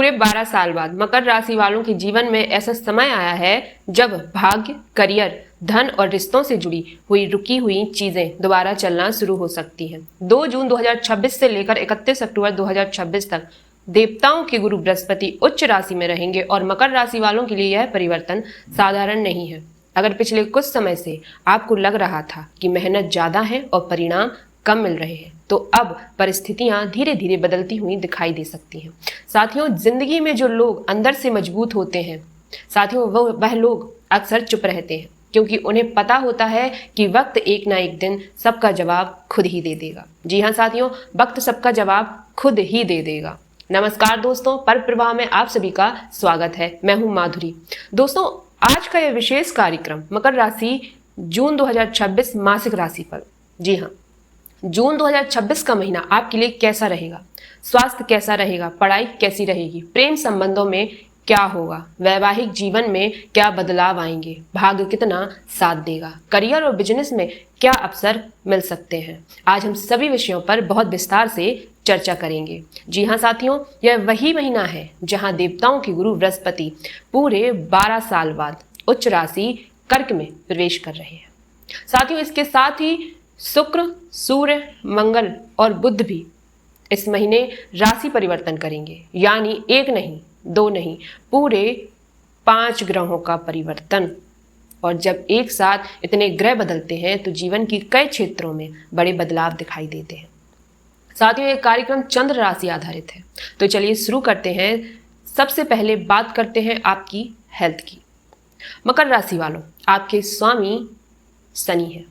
पूरे 12 साल बाद मकर राशि वालों के जीवन में ऐसा समय आया है जब भाग्य, करियर, धन और रिश्तों से जुड़ी हुई रुकी हुई चीजें दोबारा चलना शुरू हो सकती हैं। 2 जून 2026 से लेकर 31 अक्टूबर 2026 तक देवताओं के गुरु बृहस्पति उच्च राशि में रहेंगे और मकर राशि वालों के लिए यह परिवर्तन साधारण नहीं है। अगर पिछले कुछ समय से आपको लग रहा था कि मेहनत ज्यादा है और परिणाम कम मिल रहे हैं, तो अब परिस्थितियां धीरे धीरे बदलती हुई दिखाई दे सकती हैं। साथियों, जिंदगी में जो लोग अंदर से मजबूत होते हैं, साथियों वह लोग अक्सर चुप रहते हैं, क्योंकि उन्हें पता होता है कि वक्त एक ना एक दिन सबका जवाब खुद ही दे देगा। जी हाँ साथियों, वक्त सबका जवाब खुद ही दे देगा। नमस्कार दोस्तों, पर्व प्रवाह में आप सभी का स्वागत है। मैं हूं माधुरी। दोस्तों, आज का यह विशेष कार्यक्रम मकर राशि जून 2026 मासिक राशि पर। जी हाँ, जून 2026 का महीना आपके लिए कैसा रहेगा? स्वास्थ्य कैसा रहेगा? पढ़ाई कैसी रहेगी? प्रेम संबंधों में क्या होगा? वैवाहिक जीवन में क्या बदलाव आएंगे? भाग्य कितना साथ देगा? करियर और बिजनेस में क्या अवसर मिल सकते हैं? आज हम सभी विषयों पर बहुत विस्तार से चर्चा करेंगे। जी हाँ साथियों, यह वही महीना है जहां देवताओं के गुरु बृहस्पति पूरे 12 साल बाद उच्च राशि कर्क में प्रवेश कर रहे हैं। साथियों, इसके साथ ही शुक्र, सूर्य, मंगल और बुध भी इस महीने राशि परिवर्तन करेंगे, यानी एक नहीं, दो नहीं, पूरे 5 ग्रहों का परिवर्तन। और जब एक साथ इतने ग्रह बदलते हैं तो जीवन की कई क्षेत्रों में बड़े बदलाव दिखाई देते हैं। साथियों, ये कार्यक्रम चंद्र राशि आधारित है, तो चलिए शुरू करते हैं। सबसे पहले बात करते हैं आपकी हेल्थ की। मकर राशि वालों, आपके स्वामी शनि है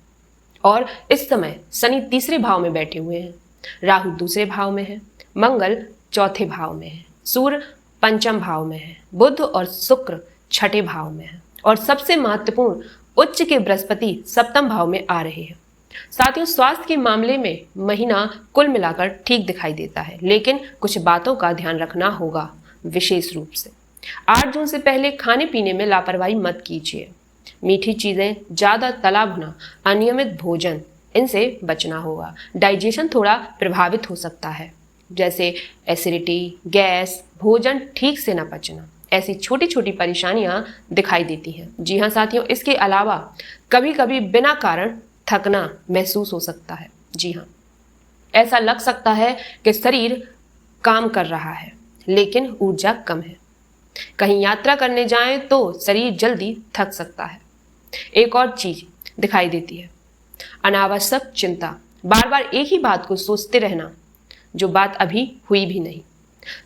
और इस समय शनि तीसरे भाव में बैठे हुए हैं, राहु दूसरे भाव में है, मंगल चौथे भाव में है, सूर्य पंचम भाव में है, बुध और शुक्र छठे भाव में है और सबसे महत्वपूर्ण उच्च के बृहस्पति सप्तम भाव में आ रहे हैं। साथियों, स्वास्थ्य के मामले में महीना कुल मिलाकर ठीक दिखाई देता है, लेकिन कुछ बातों का ध्यान रखना होगा विशेष रूप से। 8 जून से पहले खाने पीने में लापरवाही मत कीजिए। मीठी चीजें, ज्यादा तला भुना, अनियमित भोजन, इनसे बचना होगा। डाइजेशन थोड़ा प्रभावित हो सकता है, जैसे एसिडिटी, गैस, भोजन ठीक से न पचना, ऐसी छोटी छोटी परेशानियां दिखाई देती हैं। जी हाँ साथियों, इसके अलावा कभी कभी बिना कारण थकना महसूस हो सकता है। जी हाँ, ऐसा लग सकता है कि शरीर काम कर रहा है लेकिन ऊर्जा कम है। कहीं यात्रा करने जाएं तो शरीर जल्दी थक सकता है। एक और चीज दिखाई देती है, अनावश्यक चिंता, बार बार एक ही बात को सोचते रहना जो बात अभी हुई भी नहीं।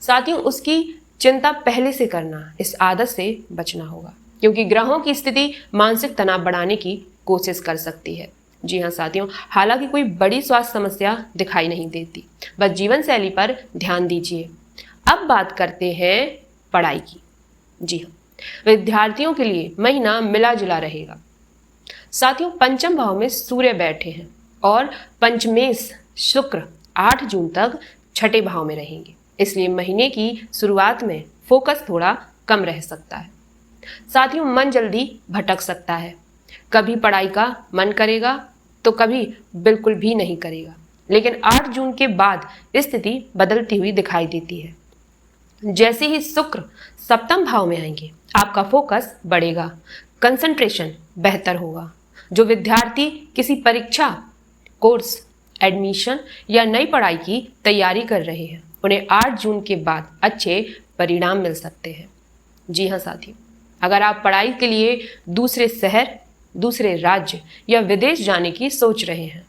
साथियों, उसकी चिंता पहले से करना, इस आदत से बचना होगा, क्योंकि ग्रहों की स्थिति मानसिक तनाव बढ़ाने की कोशिश कर सकती है। जी हाँ साथियों, हालांकि कोई बड़ी स्वास्थ्य समस्या दिखाई नहीं देती, बस जीवन शैली पर ध्यान दीजिए। अब बात करते हैं पढ़ाई की। जी हाँ, विद्यार्थियों के लिए महीना मिला जुला रहेगा। साथियों, पंचम भाव में सूर्य बैठे हैं और पंचमेश शुक्र 8 जून तक छठे भाव में रहेंगे, इसलिए महीने की शुरुआत में फोकस थोड़ा कम रह सकता है। साथियों, मन जल्दी भटक सकता है, कभी पढ़ाई का मन करेगा तो कभी बिल्कुल भी नहीं करेगा, लेकिन 8 जून के बाद स्थिति बदलती हुई दिखाई देती है। जैसे ही शुक्र सप्तम भाव में आएंगे, आपका फोकस बढ़ेगा, कंसंट्रेशन बेहतर होगा। जो विद्यार्थी किसी परीक्षा, कोर्स, एडमिशन या नई पढ़ाई की तैयारी कर रहे हैं, उन्हें 8 जून के बाद अच्छे परिणाम मिल सकते हैं। जी हाँ साथियों, अगर आप पढ़ाई के लिए दूसरे शहर, दूसरे राज्य या विदेश जाने की सोच रहे हैं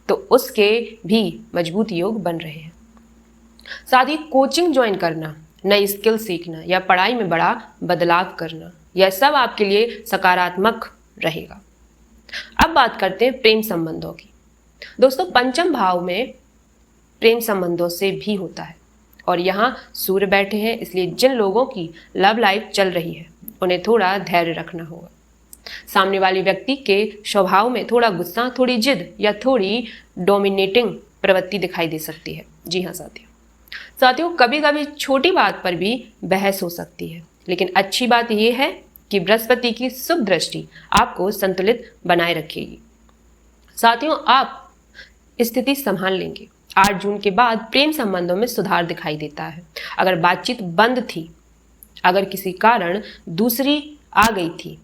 तो उसके भी मजबूत योग बन रहे हैं। साथ ही कोचिंग ज्वाइन करना, नई स्किल सीखना या पढ़ाई में बड़ा बदलाव करना, यह सब आपके लिए सकारात्मक रहेगा। अब बात करते हैं प्रेम संबंधों की। दोस्तों, पंचम भाव में प्रेम संबंधों से भी होता है और यहाँ सूर्य बैठे हैं, इसलिए जिन लोगों की लव लाइफ चल रही है उन्हें थोड़ा धैर्य रखना होगा। सामने वाले व्यक्ति के स्वभाव में थोड़ा गुस्सा, थोड़ी जिद या थोड़ी डोमिनेटिंग प्रवृत्ति दिखाई दे सकती है। जी हाँ साथियों, कभी कभी छोटी बात पर भी बहस हो सकती है, लेकिन अच्छी बात यह है कि बृहस्पति की शुभ दृष्टि आपको संतुलित बनाए रखेगी। साथियों, आप स्थिति संभाल लेंगे 8 जून के बाद प्रेम संबंधों में सुधार दिखाई देता है। अगर बातचीत बंद थी, अगर किसी कारण दूसरी आ गई थी,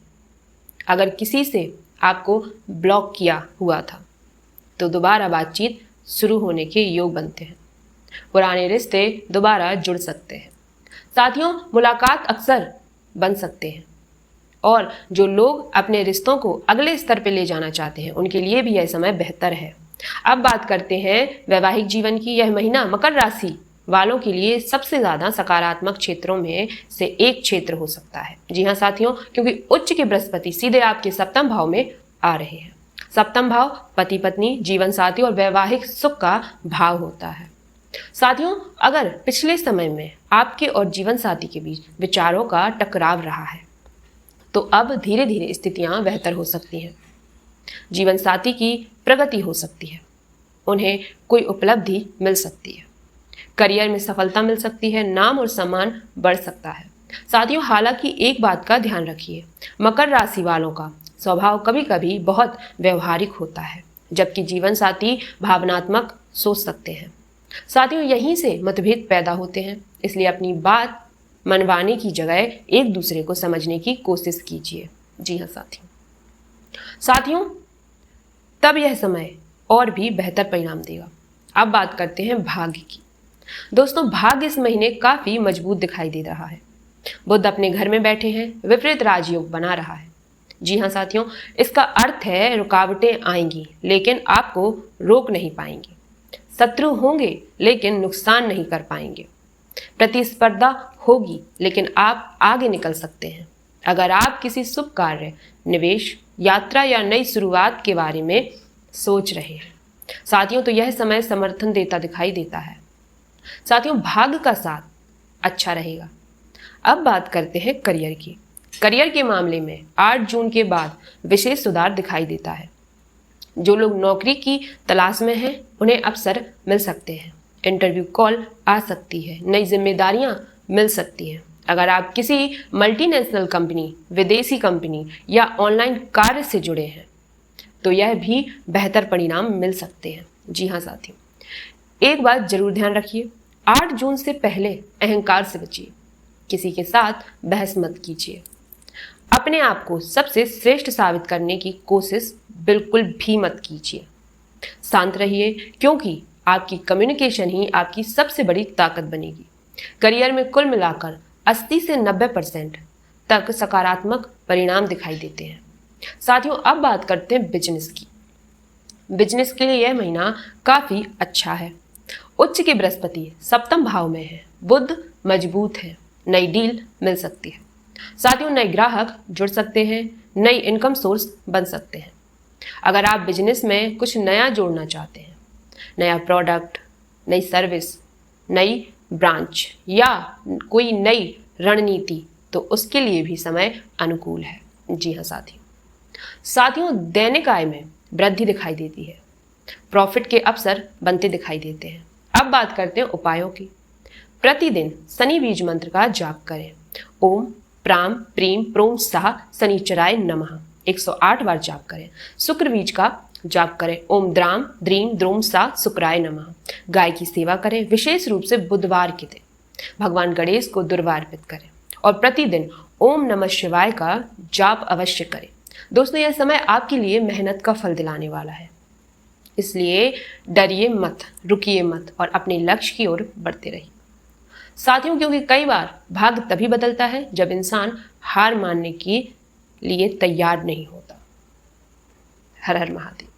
अगर किसी से आपको ब्लॉक किया हुआ था, तो दोबारा बातचीत शुरू होने के योग बनते हैं। पुराने रिश्ते दोबारा जुड़ सकते हैं। साथियों, मुलाकात अक्सर बन सकते हैं और जो लोग अपने रिश्तों को अगले स्तर पर ले जाना चाहते हैं उनके लिए भी यह समय बेहतर है। अब बात करते हैं वैवाहिक जीवन की। यह महीना मकर राशि वालों के लिए सबसे ज्यादा सकारात्मक क्षेत्रों में से एक क्षेत्र हो सकता है। जी हाँ साथियों, क्योंकि उच्च के बृहस्पति सीधे आपके सप्तम भाव में आ रहे हैं। सप्तम भाव पति पत्नी, जीवन साथी और वैवाहिक सुख का भाव होता है। साथियों, अगर पिछले समय में आपके और जीवन साथी के बीच विचारों का टकराव रहा है तो अब धीरे धीरे स्थितियां बेहतर हो सकती हैं। जीवन साथी की प्रगति हो सकती है, उन्हें कोई उपलब्धि मिल सकती है, करियर में सफलता मिल सकती है, नाम और सम्मान बढ़ सकता है। साथियों, हालांकि एक बात का ध्यान रखिए, मकर राशि वालों का स्वभाव कभी कभी बहुत व्यवहारिक होता है, जबकि जीवन साथी भावनात्मक सोच सकते हैं। साथियों, यहीं से मतभेद पैदा होते हैं, इसलिए अपनी बात मनवाने की जगह एक दूसरे को समझने की कोशिश कीजिए। जी हाँ साथियों, तब यह समय और भी बेहतर परिणाम देगा। अब बात करते हैं भाग्य की। दोस्तों, भाग्य इस महीने काफी मजबूत दिखाई दे रहा है। बुध अपने घर में बैठे हैं, विपरीत राजयोग बना रहा है। जी हाँ साथियों, इसका अर्थ है रुकावटें आएंगी लेकिन आपको रोक नहीं पाएंगे। शत्रु होंगे लेकिन नुकसान नहीं कर पाएंगे। प्रतिस्पर्धा होगी लेकिन आप आगे निकल सकते हैं। अगर आप किसी शुभ कार्य, निवेश, यात्रा या नई शुरुआत के बारे में सोच रहे हैं साथियों, तो यह समय समर्थन देता दिखाई देता है। साथियों, भाग्य का साथ अच्छा रहेगा। अब बात करते हैं करियर की। करियर के मामले में 8 जून के बाद विशेष सुधार दिखाई देता है। जो लोग नौकरी की तलाश में हैं उन्हें अवसर मिल सकते हैं, इंटरव्यू कॉल आ सकती है, नई जिम्मेदारियां मिल सकती हैं। अगर आप किसी मल्टीनेशनल कंपनी, विदेशी कंपनी या ऑनलाइन कार्य से जुड़े हैं तो यह भी बेहतर परिणाम मिल सकते हैं। जी हाँ साथियों, एक बात जरूर ध्यान रखिए, 8 जून से पहले अहंकार से बचिए। किसी के साथ बहस मत कीजिए। अपने आप को सबसे श्रेष्ठ साबित करने की कोशिश बिल्कुल भी मत कीजिए। शांत रहिए, क्योंकि आपकी कम्युनिकेशन ही आपकी सबसे बड़ी ताकत बनेगी। करियर में कुल मिलाकर 80 से 90% तक सकारात्मक परिणाम दिखाई देते हैं। साथियों, अब बात करते हैं बिजनेस की। बिजनेस के लिए यह महीना काफी अच्छा है। उच्च के बृहस्पति सप्तम भाव में है, बुध मजबूत है, नई डील मिल सकती है। साथियों, नए ग्राहक जुड़ सकते हैं, नई इनकम सोर्स बन सकते हैं। अगर आप बिजनेस में कुछ नया जोड़ना चाहते हैं, नया प्रोडक्ट, नई सर्विस, नई ब्रांच या कोई नई रणनीति, तो उसके लिए भी समय अनुकूल है। जी हाँ साथियों, दैनिक आय में वृद्धि दिखाई देती है, प्रॉफिट के अवसर बनते दिखाई देते हैं। अब बात करते हैं उपायों की। प्रतिदिन शनि बीज मंत्र का जाप करें। ओम प्राम प्रीम प्रोम साह शनिचराय नमः 108 बार जाप करें। शुक्र बीज का जाप करें। ओम द्राम द्रीम द्रोम सा शुक्राय नमः। गाय की सेवा करें, विशेष रूप से बुधवार के दिन भगवान गणेश को दुर्वा अर्पित करें और प्रतिदिन ओम नमः शिवाय का जाप अवश्य करें। दोस्तों, यह समय आपके लिए मेहनत का फल दिलाने वाला है, इसलिए डरिए मत, रुकिए मत और अपने लक्ष्य की ओर बढ़ते रहिए। साथियों, क्योंकि कई बार भाग्य तभी बदलता है जब इंसान हार मानने के लिए तैयार नहीं होता। हर हर महादेव।